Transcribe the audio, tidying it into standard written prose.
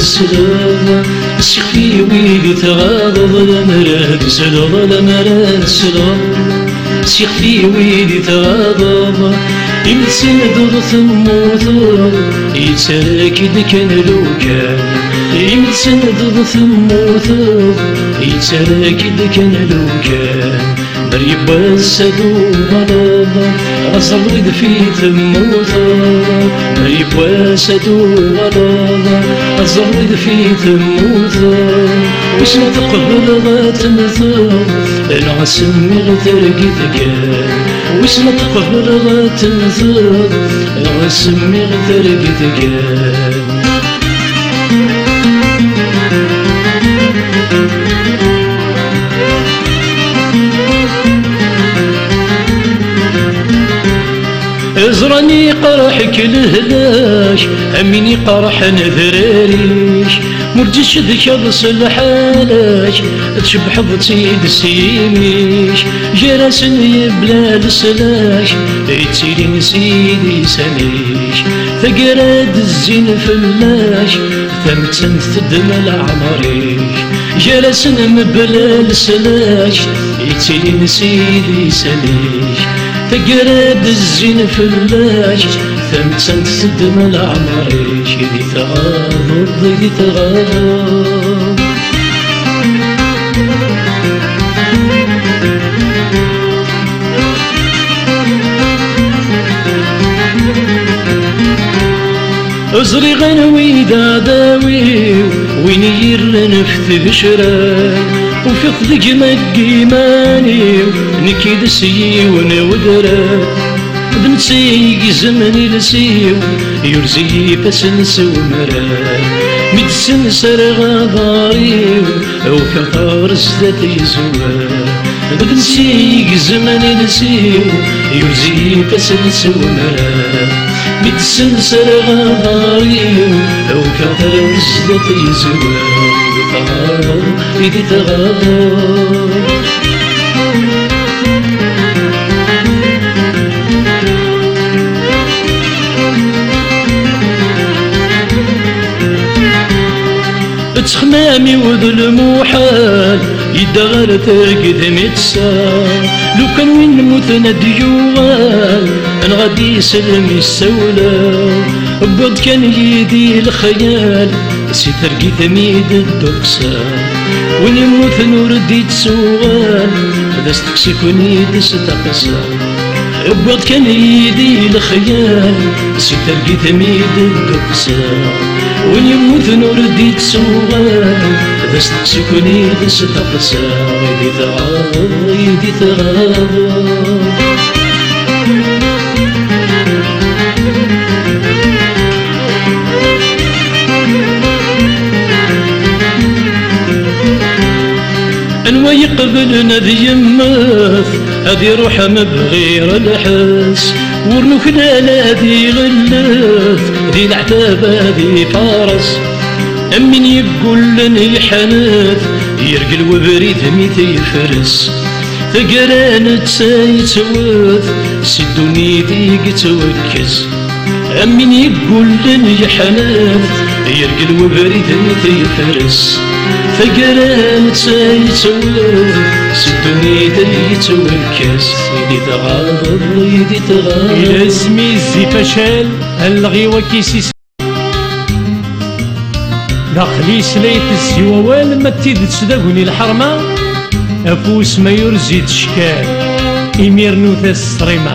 سلام سيخفي ويدي تغاضب لمراد سلام لمراد سلام سيخفي ويدي تغاضب يمتسن دور ثموت يتراكد كان لو كان يمتسن دور ثموت يتراكد كان لو كان بريب السدو غلابا أصلد في ثموت بريب السدو غلابا أصلد في ثموت وش ما تقبل غاتمثل أنا غسمي غترقيتك وش ما تقبل غاتمثل أنا غسمي غترقيتك ازرني قرحك الهلاش اميني قرح نذراريش مرجش ذكرس الحالاش تشبح بطيد سيميش جرسني بلا السلاش يتسيلي سيدي سنيش ثقراد الزين فلاش ثمتن تدم العمريش جرسن بلا السلاش يتسيلي سيدي سنيش تقرد الزين فلاش ثمتن تدم العمريش يدي تغاضر يدي تغاضر ازري غنوي داداوي وين يرن في بشرا وفي خذك مقيماني نكيد سيو ونودرا بنسي زمني لسيو يرزي فسنسو مرا مدسن سرغا ضاريو وفي خار زدتي زوا بنسي زمني لسيو يرزي فسنسو مرا مدسن سرغا ضاريو وفي خار زدتي زوا يدي تغاضر تخمامي وذل محال يدغر ترقد متسار لو كان وين نموت نديوال انا غادي يسلم السولة بعد كان يدي الخيال سي ترقد ميد الدكسان وين يموت نور ديت سوال هذا استكسك ونيد ستقسان بعد كان يدي الخيال سي ترقد ميد الدكسان وين يموت نور ديت سوال هذا استكسك ونيد ستقسان يدي تغاضر يدي تغاضر انوى يقبلنا ذي يماث هذي روحه مبغير الحس ورنوكنا لا ذي غلاث ذي العتاب هذي فارس امين يقول لني حناث يرقل وبريد ميت يفرس ثقران تسايتواث سدوني ذيك توكز امين يقول لني حناث يرقل وبريد ميت يفرس ثقران تسايتواث سدوني ذيك توكز يدي تغاضر يدي تغاضر إلى اسمي زي فشال الغيوة كيسي داخلي سليت الزيوال ما تيدت داقوني الحرمة أفوس ما يرزي تشكال إمير نوث الصريمة